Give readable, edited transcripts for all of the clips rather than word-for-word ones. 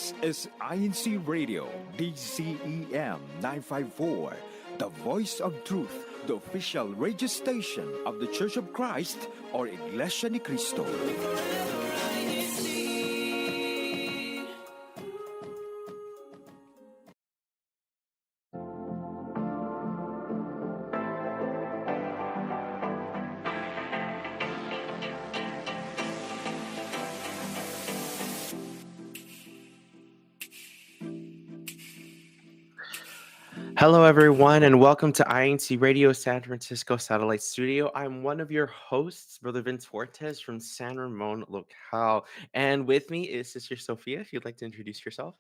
This is INCRadio, DCEM 954, the voice of truth, the official radio station of the Church of Christ or Iglesia ni Cristo. Hello, everyone, and welcome to INCRadio San Francisco Satellite Studio. I'm one of your hosts, Brother Vince Fortes from San Ramon Locale. And with me is Sister Sophia, if you'd like to introduce yourself.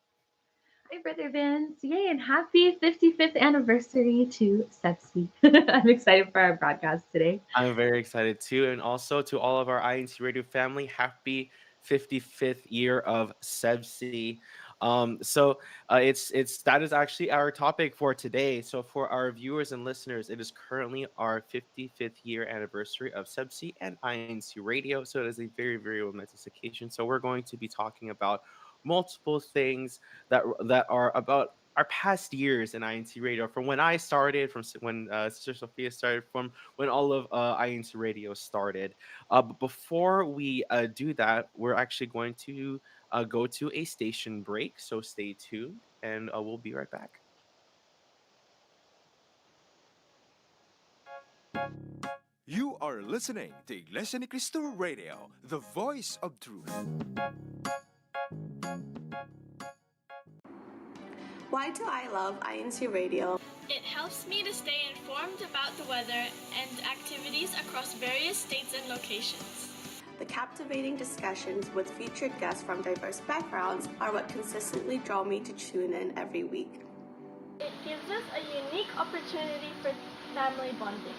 Hi, Brother Vince. Yay, and happy 55th anniversary to SEPSI. I'm excited for our broadcast today. I'm very excited too. And also to all of our INCRadio family, happy 55th year of SEBSI. It's that is actually our topic for today. So for our viewers and listeners, it is currently our 55th year anniversary of SEBSI and INCRadio. So it is a very, very momentous occasion. So we're going to be talking about multiple things that are about our past years in INCRadio, from when I started, from when Sister Sophia started, from when all of INCRadio started. But before we do that, we're actually going to go to a station break. So stay tuned, and we'll be right back. You are listening to Iglesia ni Cristo Radio, the voice of truth. Why do I love INCRadio? It helps me to stay informed about the weather and activities across various states and locations. The captivating discussions with featured guests from diverse backgrounds are what consistently draw me to tune in every week. It gives us a unique opportunity for family bonding.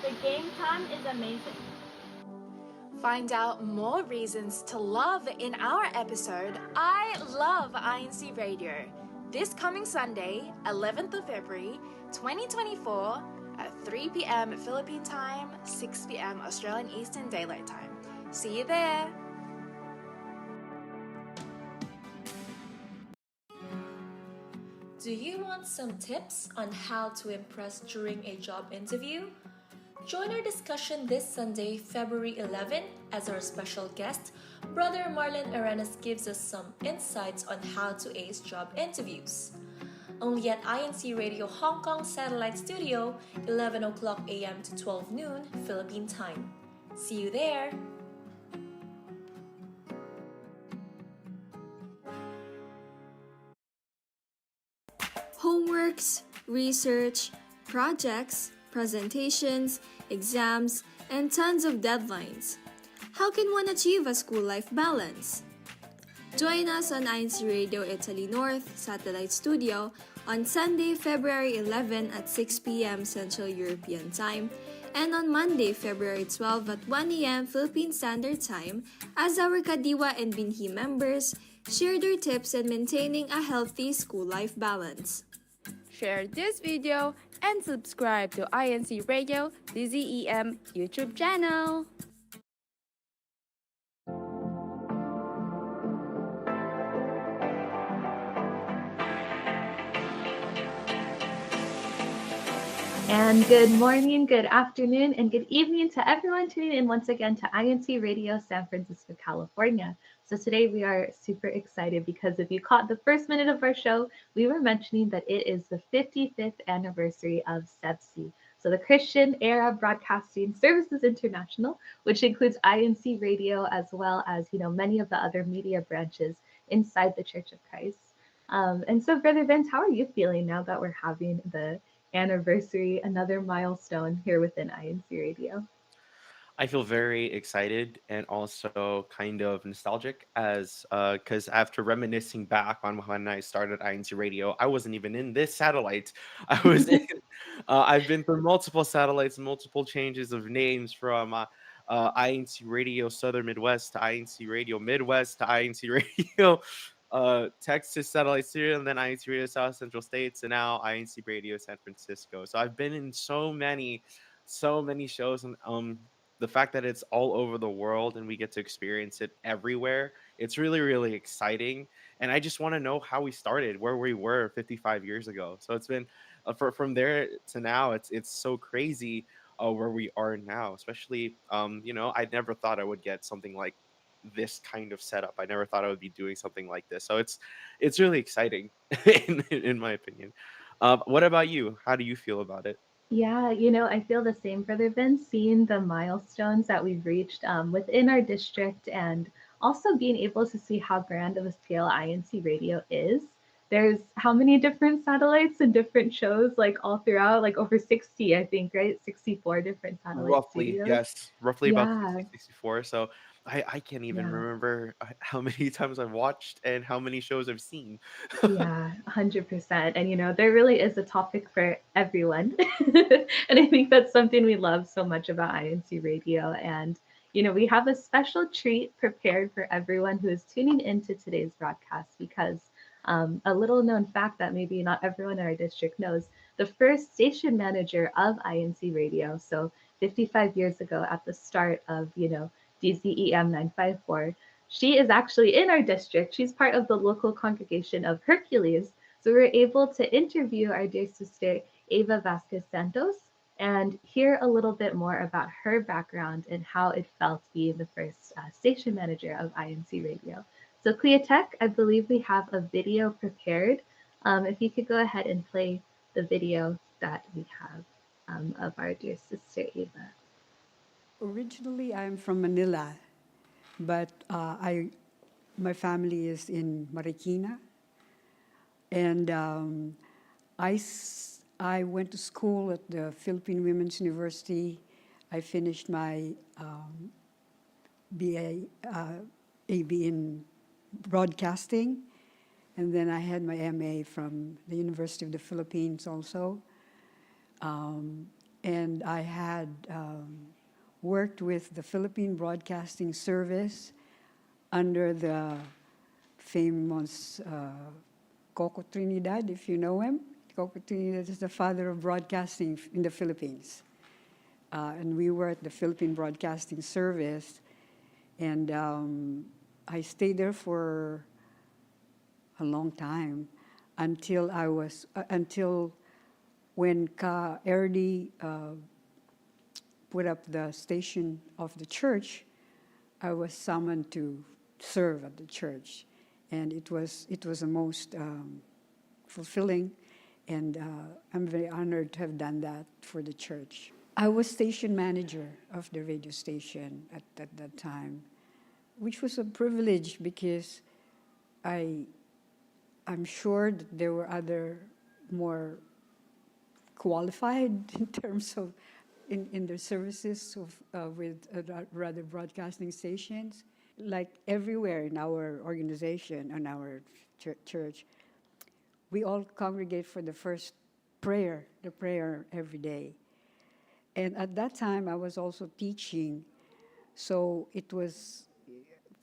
The game time is amazing. Find out more reasons to love in our episode, I Love INCRadio, this coming Sunday, 11th of February, 2024 at 3 p.m. Philippine time, 6 p.m. Australian Eastern Daylight Time. See you there! Do you want some tips on how to impress during a job interview? Join our discussion this Sunday, February 11, as our special guest, Brother Marlon Arenas gives us some insights on how to ace job interviews. Only at INCRadio Hong Kong Satellite Studio, 11 o'clock a.m. to 12 noon, Philippine time. See you there! Homeworks, research, projects, presentations, exams, and tons of deadlines. How can one achieve a school-life balance? Join us on INCRadio Italy North Satellite Studio on Sunday, February 11 at 6 p.m. Central European Time and on Monday, February 12 at 1 a.m. Philippine Standard Time as our Kadiwa and Binhi members share their tips in maintaining a healthy school-life balance. Share this video and subscribe to INCRadio DZEM YouTube channel. And good morning, good afternoon, and good evening to everyone tuning in once again to INCRadio San Francisco, California. So today we are super excited because if you caught the first minute of our show, we were mentioning that it is the 55th anniversary of SEBSI. So the Christian Era Broadcasting Services International, which includes INCRadio as well as, many of the other media branches inside the Church of Christ. And so Brother Vince, how are you feeling now that we're having the anniversary, another milestone here within INCRadio? I feel very excited and also kind of nostalgic because after reminiscing back on when I started INCRadio, I wasn't even in this satellite. I've been through multiple satellites, multiple changes of names from INCRadio Southern Midwest to INCRadio Midwest to INCRadio Texas Satellite Studio, and then INCRadio South Central States, and now INCRadio San Francisco. So I've been in so many shows, and the fact that it's all over the world and we get to experience it everywhere, it's really, really exciting. and I just want to know how we started, where we were 55 years ago. So it's been from there to now. It's so crazy where we are now. Especially, I never thought I would get something like this kind of setup. I never thought I would be doing something like this. So it's really exciting, in my opinion. What about you? How do you feel about it? Yeah, I feel the same, Brother Vince, seeing the milestones that we've reached within our district and also being able to see how grand of a scale INC radio is. There's how many different satellites and different shows, like all throughout, like over 60, I think, right? 64 different satellite Roughly, studios. yes, roughly about Yeah, 60, 64. So I can't even yeah. remember how many times I've watched and how many shows I've seen. Yeah, 100%. And there really is a topic for everyone. And I think that's something we love so much about INC Radio. And, we have a special treat prepared for everyone who is tuning into today's broadcast because a little known fact that maybe not everyone in our district knows, the first station manager of INC Radio, so 55 years ago at the start of, DZEM 954, she is actually in our district. She's part of the local congregation of Hercules. So we were able to interview our dear sister, Ava Vasquez Santos, and hear a little bit more about her background and how it felt being the first station manager of INC Radio. So, Cleotech, I believe we have a video prepared. If you could go ahead and play the video that we have of our dear sister, Ava. Originally, I'm from Manila, but my family is in Marikina, and I went to school at the Philippine Women's University. I finished my BA, AB in broadcasting, and then I had my MA from the University of the Philippines also. And I had worked with the Philippine Broadcasting Service under the famous Coco Trinidad, if you know him. Coco Trinidad is the father of broadcasting in the Philippines. And we were at the Philippine Broadcasting Service, and I stayed there for a long time until until when Ka Erdi put up the station of the church, I was summoned to serve at the church, and it was the most fulfilling, and I'm very honored to have done that for the church. I was station manager of the radio station at that time, which was a privilege because I'm sure that there were other more qualified in terms of in their services with rather broadcasting stations. Like everywhere in our organization and our church, we all congregate for the first prayer, the prayer every day. And at that time, I was also teaching, so it was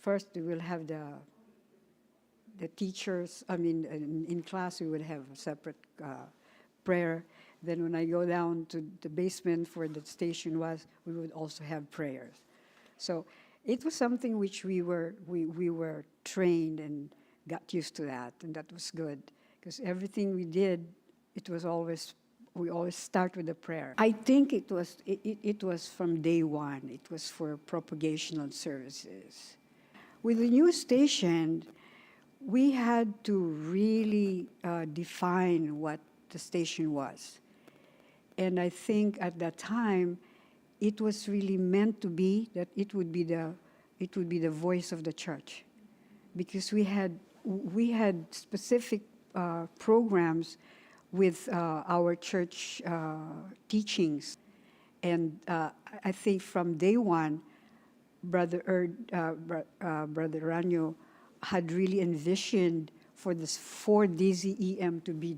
first we will have the teachers. I mean, in class we would have a separate prayer. Then when I go down to the basement where the station was, we would also have prayers. So it was something which we were trained and got used to that, and that was good because everything we did, we always start with a prayer. I think it was from day one. It was for propagational services. With the new station, we had to really define what the station was. And I think at that time, it was really meant to be that it would be the voice of the church, because we had specific programs with our church teachings, and I think from day one, Brother Ranyo had really envisioned for DZEM to be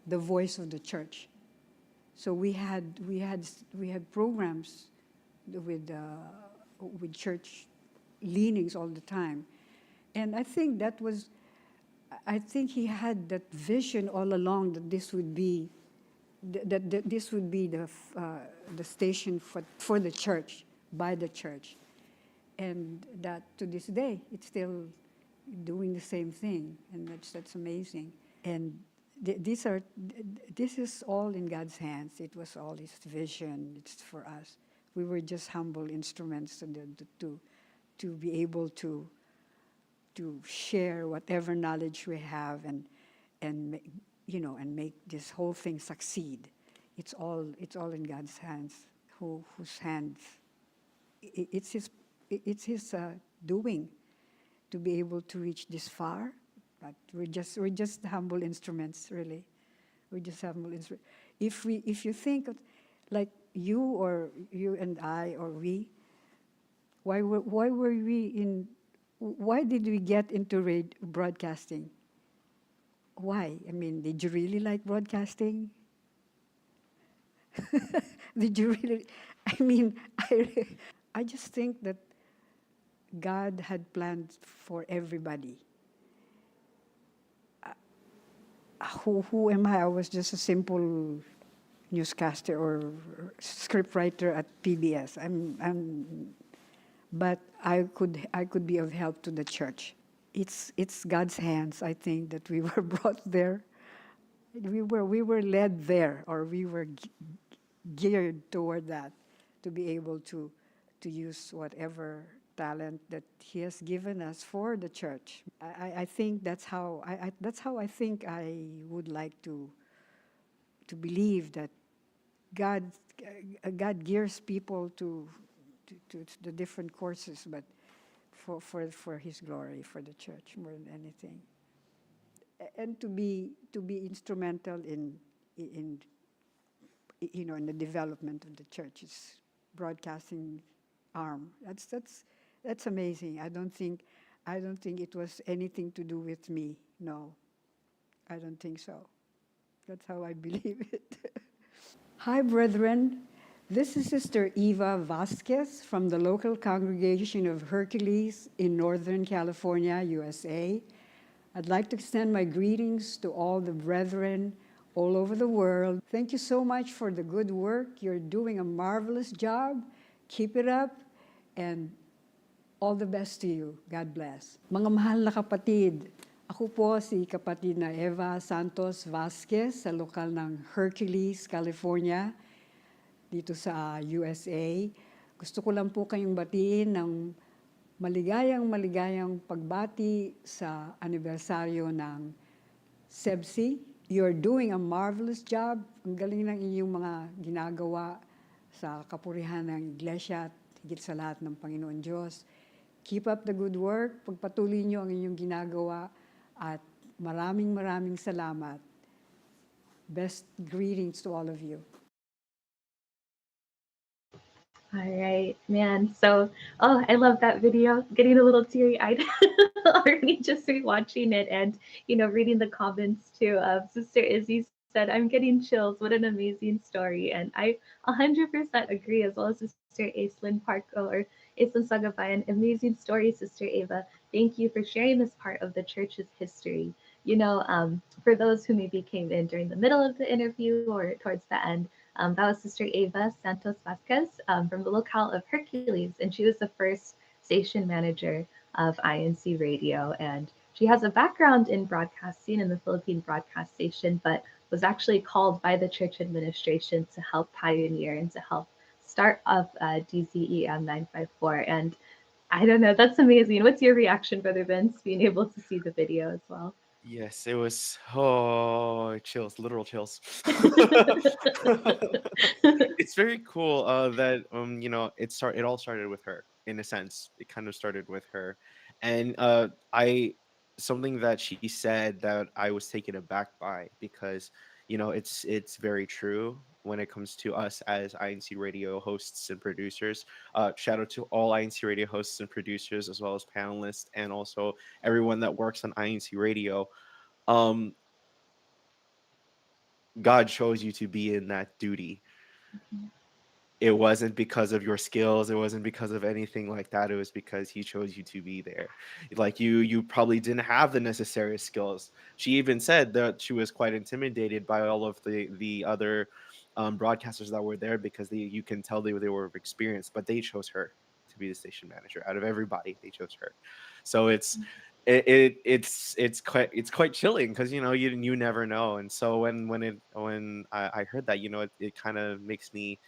the voice of the church. So we had programs with church leanings all the time, and I think he had that vision all along that this would be this would be the station for the church, by the church, and that to this day doing the same thing, and that's amazing. And this is all in God's hands. It was all His vision. It's for us. We were just humble instruments to be able to share whatever knowledge we have and and make this whole thing succeed. It's all in God's hands. Whose hands? It's His doing to be able to reach this far. But we're just humble instruments, really. We're just humble instruments. If you think like you or you and I or we, why did we get into broadcasting? Why? I mean, did you really like broadcasting? Did you really? I mean, I just think that God had planned for everybody. Who am I? I was just a simple newscaster or scriptwriter at PBS. But I could be of help to the church. It's God's hands, I think, that we were brought there. We were led there, or we were geared toward that, to be able to use whatever talent that He has given us for the church. I think that's how I think I would like to believe that God God gears people to the different courses, but for His glory, for the church more than anything, and to be instrumental in in the development of the church's broadcasting arm. That's amazing. I don't think it was anything to do with me. No, I don't think so. That's how I believe it. Hi, brethren. This is Sister Eva Vasquez from the local congregation of Hercules in Northern California, USA. I'd like to extend my greetings to all the brethren all over the world. Thank you so much for the good work. You're doing a marvelous job. Keep it up, and all the best to you. God bless. Mga mahal na kapatid, ako po si kapatid na Eva Santos Vasquez sa lokal ng Hercules, California, dito sa USA. Gusto ko lang po kayong batiin ng maligayang pagbati sa anibersaryo ng SEBSI. You're doing a marvelous job. Ang galing ng inyong mga ginagawa sa kapurihan ng Iglesia at higit sa lahat ng Panginoon Diyos. Keep up the good work. Pagpatuloy niyo ang inyong ginagawa at maraming salamat. Best greetings to all of you. All right, man. So, I love that video. Getting a little teary-eyed already just rewatching it, and reading the comments too. Sister Izzy said, "I'm getting chills. What an amazing story!" And I 100% agree, as well as Sister Aislinn Parko or Aislinn Sagabayan. Amazing story, Sister Ava. Thank you for sharing this part of the church's history. For those who maybe came in during the middle of the interview or towards the end, that was Sister Eva Santos Vasquez from the locale of Hercules, and she was the first station manager of INC Radio. And she has a background in broadcasting in the Philippine broadcast station, but was actually called by the church administration to help pioneer and to help start up DZEM 954. And I don't know, that's amazing. What's your reaction, Brother Vince, being able to see the video as well? Yes, it was chills, literal chills. It's very cool that it all started with her in a sense. It kind of started with her. And I something that she said that I was taken aback by, because it's very true when it comes to us as INC Radio hosts and producers. Shout out to all INC Radio hosts and producers, as well as panelists, and also everyone that works on INC Radio. um God chose you to be in that duty. It wasn't because of your skills, it wasn't because of anything like that. It was because He chose you to be there. Like, you probably didn't have the necessary skills. She even said that she was quite intimidated by all of the other broadcasters that were there, because you can tell they were experienced, but they chose her to be the station manager. Out of everybody, they chose her. So it's quite chilling because you never know. And so when I heard that, it kind of makes me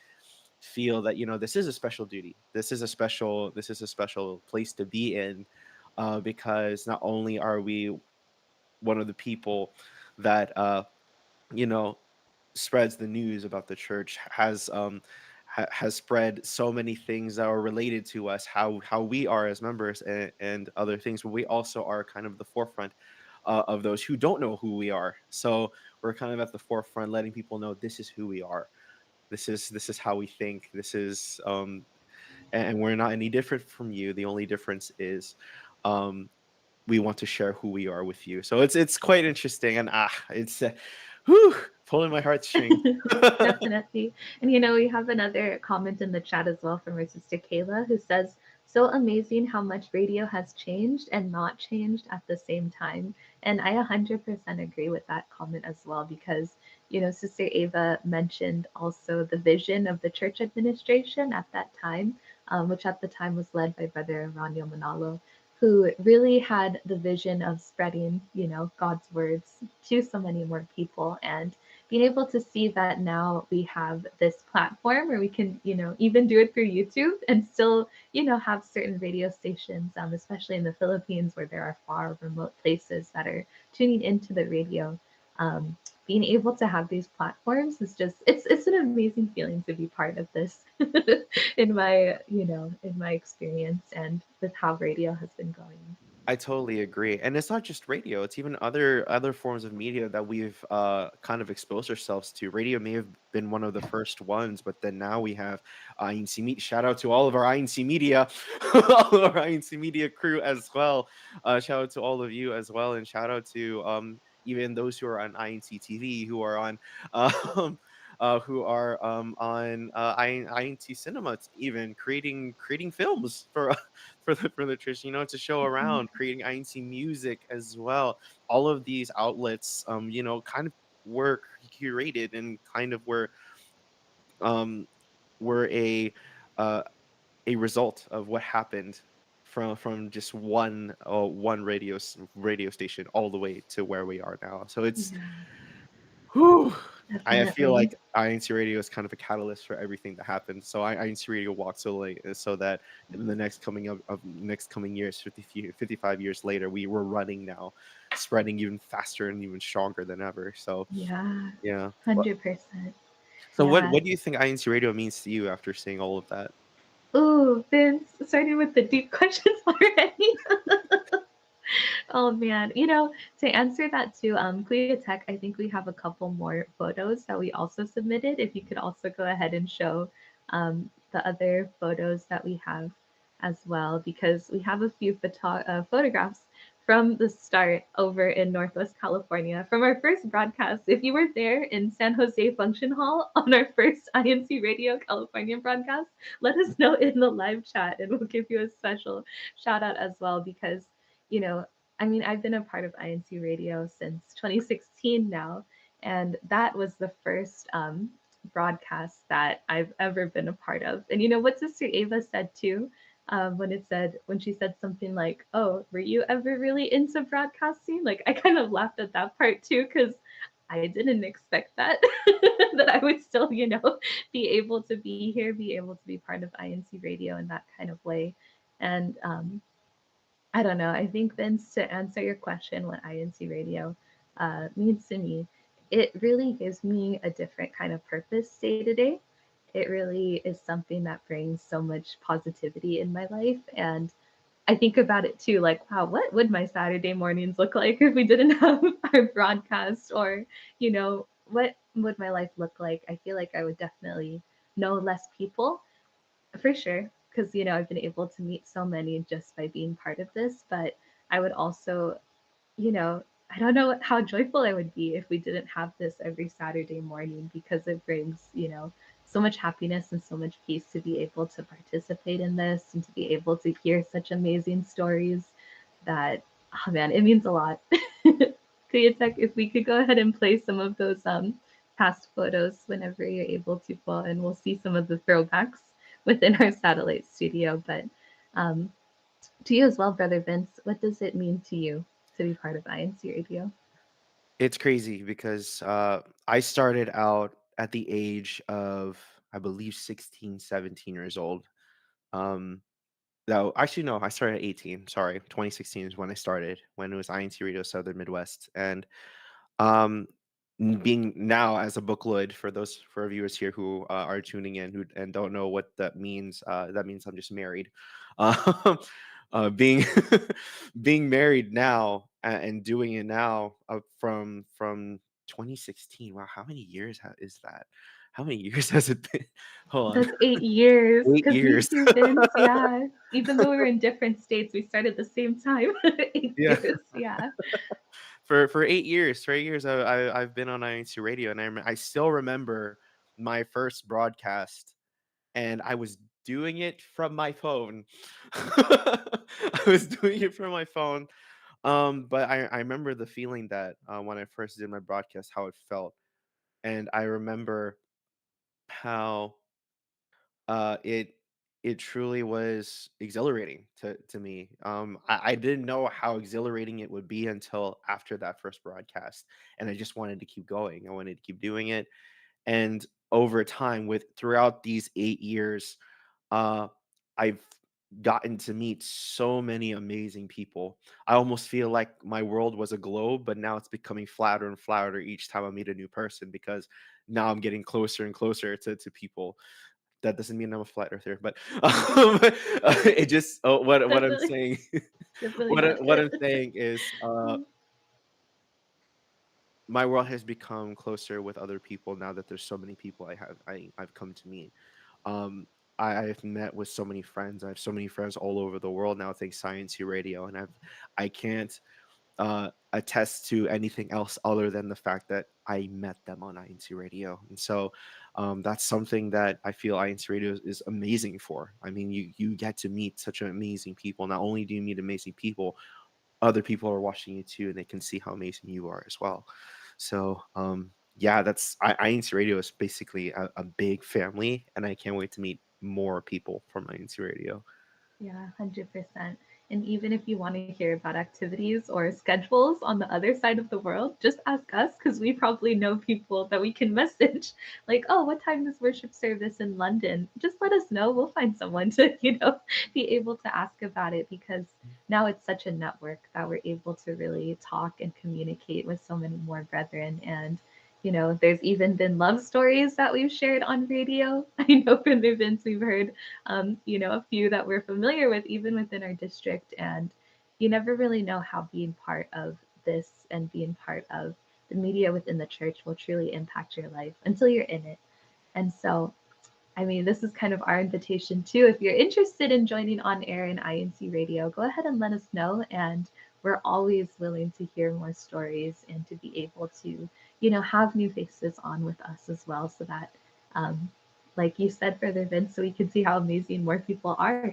feel that this is a special duty. This is a special place to be in, because not only are we one of the people that you know spreads the news about the church, has spread so many things that are related to us, how we are as members, and other things, but we also are kind of the forefront of those who don't know who we are. So we're kind of at the forefront, letting people know this is who we are. This is how we think. This is and we're not any different from you. The only difference is um we want to share who we are with you. So it's quite interesting, and it's whew, pulling my heartstrings. Definitely. And we have another comment in the chat as well from our sister Kayla, who says, so amazing how much radio has changed and not changed at the same time. And I 100% agree with that comment as well, because, Sister Ava mentioned also the vision of the church administration at that time, which at the time was led by Brother Ranyo Manalo, who really had the vision of spreading, God's words to so many more people. And being able to see that now we have this platform where we can, even do it through YouTube and still, have certain radio stations, especially in the Philippines where there are far remote places that are tuning into the radio. Um, Being able to have these platforms is just it's an amazing feeling to be part of this in my experience and with how radio has been going. I totally agree. And it's not just radio, it's even other forms of media that we've kind of exposed ourselves to. Radio may have been one of the first ones, but then now we have INC Media. Shout out to all of our INC Media, all of our INC Media crew as well. Shout out to all of you as well, and shout out to even those who are on INC TV, who are on on INT Cinema, even creating films for for the church, to show Mhm. around, creating INC music as well. All of these outlets, kind of were curated and kind of um, were uh, a result of what happened from just one radio station all the way to where we are now. So it's Yeah, whew, I feel definitely. like INC Radio is kind of a catalyst for everything that happens. So INC Radio walked so late, so that in the next coming years, 55 years later, we were running now, spreading even faster and even stronger than ever. So Yeah, yeah. 100%. So what Yeah. what do you think INC Radio means to you after seeing all of that? Ooh, Vince, starting with the deep questions already. Oh man, to answer that too, Clea Tech, I think we have a couple more photos that we also submitted. If you could also go ahead and show the other photos that we have as well, because we have a few photographs from the start over in Northwest California from our first broadcast. If you were there in San Jose Function Hall on our first INC Radio California broadcast, let us know in the live chat and we'll give you a special shout out as well, because you know I mean, I've been a part of INC Radio since 2016 now, and that was the first broadcast that I've ever been a part of. And you know what Sister Ava said too, when she said something like, "Oh, were you ever really into broadcasting?" Like I kind of laughed at that part too, because I didn't expect that that I would still, be able to be here, be able to be part of INC Radio in that kind of way, and I don't know. I think, Vince, to answer your question, what INC radio means to me, it really gives me a different kind of purpose day to day. It really is something that brings so much positivity in my life. And I think about it too, like, wow, what would my Saturday mornings look like if we didn't have our broadcast? Or, what would my life look like? I feel like I would definitely know less people for sure, because I've been able to meet so many just by being part of this. But I would also, you know, I don't know how joyful I would be if we didn't have this every Saturday morning, because it brings, so much happiness and so much peace to be able to participate in this and to be able to hear such amazing stories that, oh man, it means a lot. Kuyatek, if we could go ahead and play some of those past photos whenever you're able to, Paul, and we'll see some of the throwbacks within our satellite studio. But um, To you as well, Brother Vince, what does it mean to you to be part of INC Radio? It's crazy because I started out at the age of, I believe, 16, 17 years old. Um, no, actually, no, I started at 18. Sorry, 2016 is when I started, when it was INC Radio Southern Midwest. And um, being now as a bookloid, for those for our viewers here who are tuning in who and don't know what that means I'm just married. Um, being being married now and doing it now from 2016. Wow, how many years is that? How many years has it been? Hold on, That's 8 years. 8 Because me years. too, Vince. Yeah. Even though we were in different states, we started the same time. 8 Yeah. years. Yeah. For 8 years, for 8 years, I've been on INC Radio, and I still remember my first broadcast, and I was doing it from my phone. I was doing it from my phone, but I remember the feeling that when I first did my broadcast, how it felt, and I remember how it it truly was exhilarating to me. I didn't know how exhilarating it would be until after that first broadcast, and I just wanted to keep going. I wanted to keep doing it, and over time, with throughout these 8 years, uh, I've gotten to meet so many amazing people. I almost feel like my world was a globe, but now it's becoming flatter and flatter each time I meet a new person because now I'm getting closer and closer to people. That doesn't mean I'm a flat earther, but it just what I'm Definitely. saying Definitely not. what I'm saying is my world has become closer with other people now that there's so many people I've come to meet. Um, I've met with so many friends. I have so many friends all over the world now thanks Science Radio, and I can't attest to anything else other than the fact that I met them on INC Radio. And so that's something that I feel INC Radio is amazing for. I mean, you get to meet such amazing people. Not only do you meet amazing people, other people are watching you too, and they can see how amazing you are as well. So yeah, INC Radio is basically a big family, and I can't wait to meet more people from INC Radio. Yeah, 100%. And even if you want to hear about activities or schedules on the other side of the world, just ask us because we probably know people that we can message. Like, oh, what time is worship service in London? Just let us know. We'll find someone to, be able to ask about it because now it's such a network that we're able to really talk and communicate with so many more brethren. And there's even been love stories that we've shared on radio. I know from the events we've heard a few that we're familiar with, even within our district. And you never really know how being part of this and being part of the media within the church will truly impact your life until you're in it. And so, I mean, this is kind of our invitation too. If you're interested in joining on air in INC Radio, go ahead and let us know. And we're always willing to hear more stories and to be able to, have new faces on with us as well so that um, like you said, Brother Vince, so we can see how amazing more people are,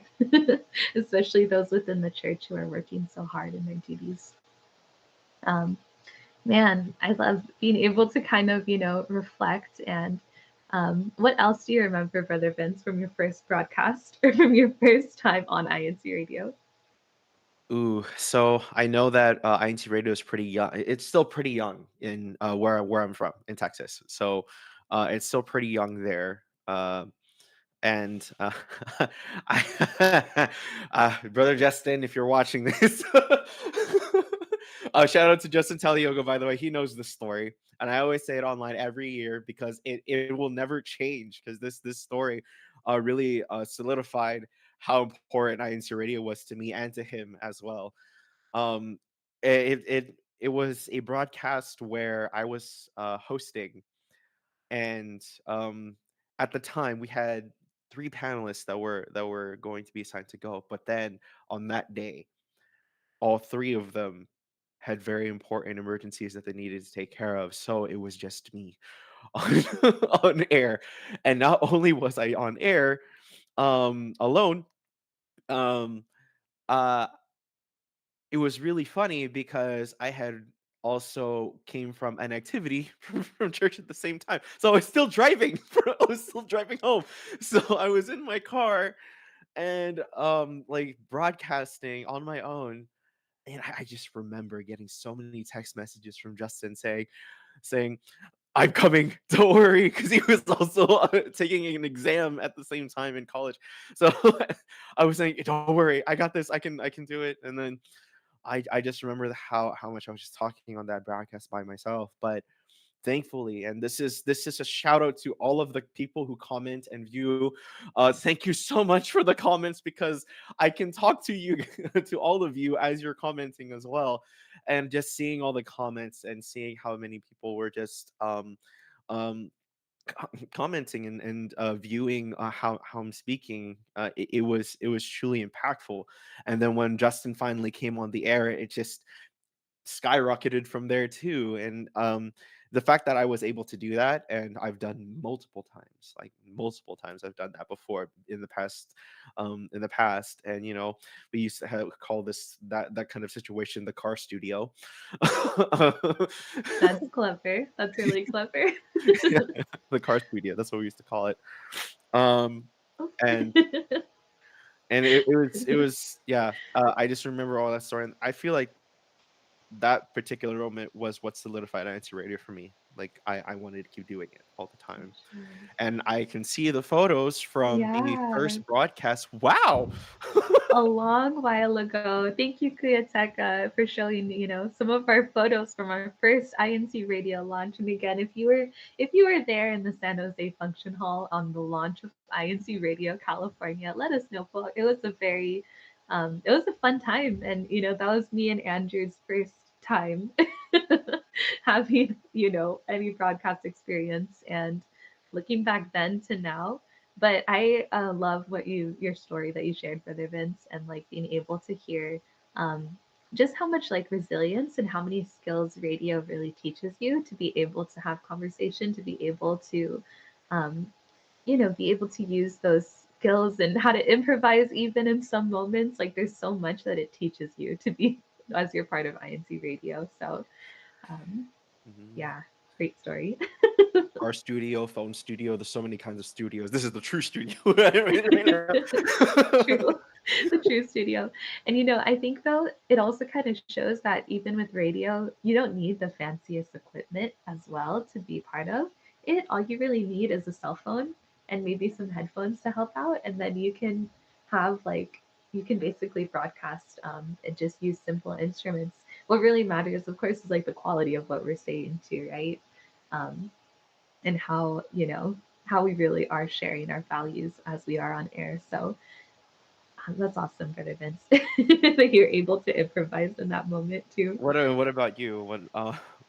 especially those within the church who are working so hard in their duties. Um, Man, I love being able to kind of, reflect. And what else do you remember, Brother Vince, from your first broadcast or from your first time on INC Radio? Ooh, so I know that INT Radio is pretty young. It's still pretty young in where I'm from in Texas. So it's still pretty young there. And I, brother Justin, if you're watching this, shout out to Justin Taliogo. By the way, he knows the story, and I always say it online every year because it will never change because this story really solidified how important INC Radio was to me and to him as well. Um, it was a broadcast where I was hosting, and at the time we had three panelists that were going to be assigned to go. But then on that day, all three of them had very important emergencies that they needed to take care of. So it was just me on, on air, and not only was I on air alone. Um, uh, it was really funny because I had also came from an activity from church at the same time. So I was still driving. I was still driving home. So I was in my car and like broadcasting on my own. And I just remember getting so many text messages from Justin saying, "I'm coming, don't worry," because he was also taking an exam at the same time in college. So I was saying, "Don't worry, I got this. I can do it." And then I just remember how much I was just talking on that broadcast by myself. But thankfully, and this is a shout out to all of the people who comment and view. Thank you so much for the comments, because I can talk to you to all of you as you're commenting as well. And just seeing all the comments and seeing how many people were just um commenting and viewing how I'm speaking, it was truly impactful. And then when Justin finally came on the air, it just skyrocketed from there too. And the fact that I was able to do that, and I've done multiple times, like multiple times I've done that before in the past. And we used to call that kind of situation the car studio. That's clever. That's really clever. Yeah, the car studio, that's what we used to call it. um and it was yeah. I just remember all that story, and I feel like that particular moment was what solidified INC Radio for me. Like I wanted to keep doing it all the time. And I can see the photos from the Yeah. first broadcast. Wow. A long while ago. Thank you, Kuyateka, for showing, some of our photos from our first INC radio launch. And again, if you were there in the San Jose Function Hall on the launch of INC Radio California, let us know. It was a fun time. And that was me and Andrew's first time having, any broadcast experience. And looking back then to now, but I love your story that you shared, Brother Vince, and like being able to hear just how much like resilience and how many skills radio really teaches you to be able to have conversation, to be able to, um, be able to use those skills and how to improvise even in some moments. Like there's so much that it teaches you to be as you're part of INC Radio. So um, Mhm. yeah, great story. Car studio, phone studio. There's so many kinds of studios. This is the true studio right now. True. The true studio. And I think though it also kind of shows that even with radio, you don't need the fanciest equipment as well to be part of it. All you really need is a cell phone and maybe some headphones to help out, and then you can basically broadcast and just use simple instruments. What really matters, of course, is like the quality of what we're saying too, right? Um, and how we really are sharing our values as we are on air. So that's awesome, Brother Vince, that you're able to improvise in that moment too. What about you?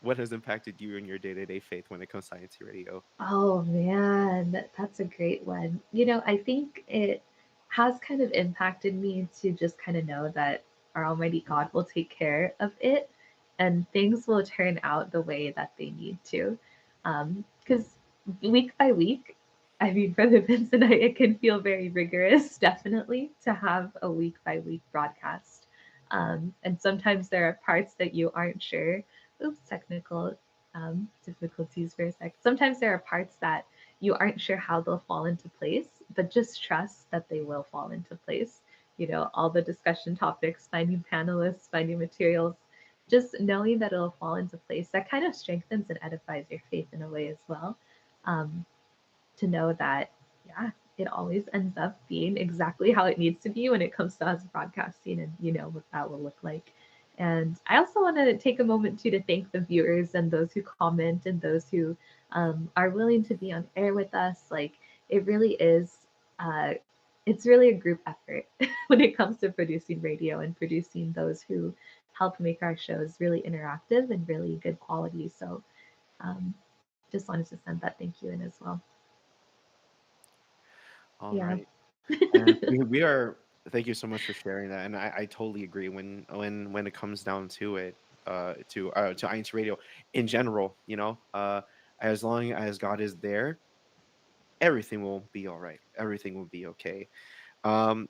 What has impacted you in your day-to-day faith when it comes to INC Radio? Oh man, that's a great one. I think it has kind of impacted me to just kind of know that our Almighty God will take care of it and things will turn out the way that they need to. Because week by week, I mean, Brother Vince and I, it can feel very rigorous, definitely, to have a week by week broadcast. And sometimes there are parts that you aren't sure. Oops, technical difficulties for a sec. Sometimes there are parts that you aren't sure how they'll fall into place, but just trust that they will fall into place. All the discussion topics, finding panelists, finding materials, just knowing that it'll fall into place. That kind of strengthens and edifies your faith in a way as well. Um, to know that, yeah, it always ends up being exactly how it needs to be when it comes to us broadcasting, and what that will look like. And I also want to take a moment too to thank the viewers and those who comment and those who are willing to be on air with us. Like it really is, uh, it's really a group effort when it comes to producing radio and producing those who help make our shows really interactive and really good quality. So just wanted to send that thank you in as well. All Yeah. right. And we are thank you so much for sharing that. And I totally agree when it comes down to it, to INC Radio in general, as long as God is there, everything will be all right. Everything will be okay. And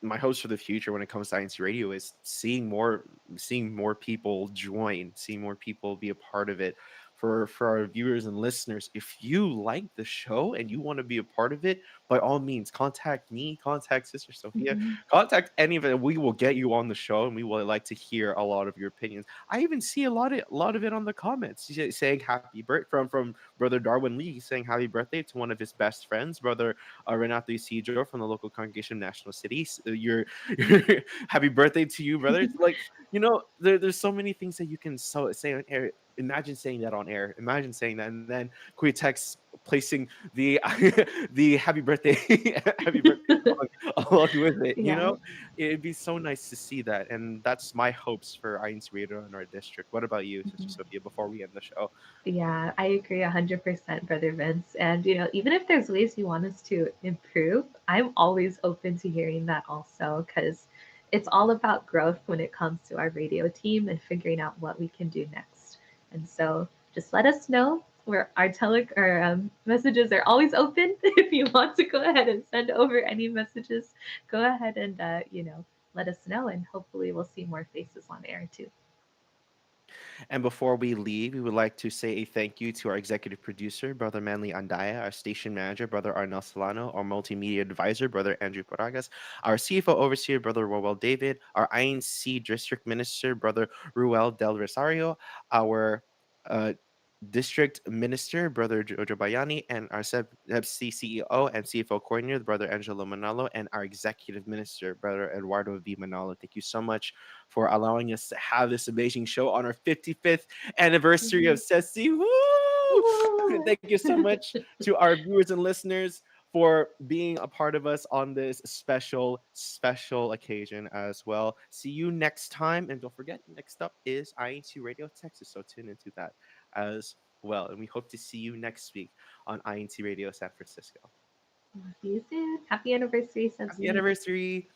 my hopes for the future when it comes to INC Radio is seeing more people join, seeing more people be a part of it. For our viewers and listeners, if you like the show and you want to be a part of it, by all means, contact me, contact Sister Sophia, Mhm. contact any of it. We will get you on the show, and we will like to hear a lot of your opinions. I even see a lot of it on the comments saying happy birthday from Brother Darwin Lee, saying happy birthday to one of his best friends, Brother Renato Isidro from the local congregation of National City. Happy birthday to you, brother. It's like, there's so many things that you can say on air. Imagine saying that on air. Imagine saying that, and then Quitex placing the the happy birthday happy birthday song along with it. Yeah. It'd be so nice to see that, and that's my hopes for INC Radio in our district. What about you, Sister Mhm. Sophia? Before we end the show, Yeah, I agree 100%, Brother Vince. And, even if there's ways you want us to improve, I'm always open to hearing that also, because it's all about growth when it comes to our radio team and figuring out what we can do next. And so just let us know. Our messages are always open. If you want to go ahead and send over any messages, go ahead and, let us know. And hopefully we'll see more faces on air too. and before we leave, we would like to say a thank you to our executive producer, Brother Manly Andaya, our station manager, Brother Arnel Solano, our multimedia advisor, Brother Andrew Paragas, our CFO overseer, Brother Rowell David, our INC district minister, Brother Ruel Del Rosario, our uh, district minister, Brother Jojo Bayani, and our FC CEO and CFO coordinator, Brother Angelo Manalo, and our executive minister, Brother Eduardo V. Manalo. Thank you so much for allowing us to have this amazing show on our 55th anniversary of Mhm. Ceci. Woo! Woo! Thank you so much to our viewers and listeners for being a part of us on this special, special occasion as well. See you next time. And don't forget, next up is INC Radio Texas. So tune into that as well. And we hope to see you next week on INC Radio San Francisco. See you soon. Happy anniversary, Happy Ceci. anniversary!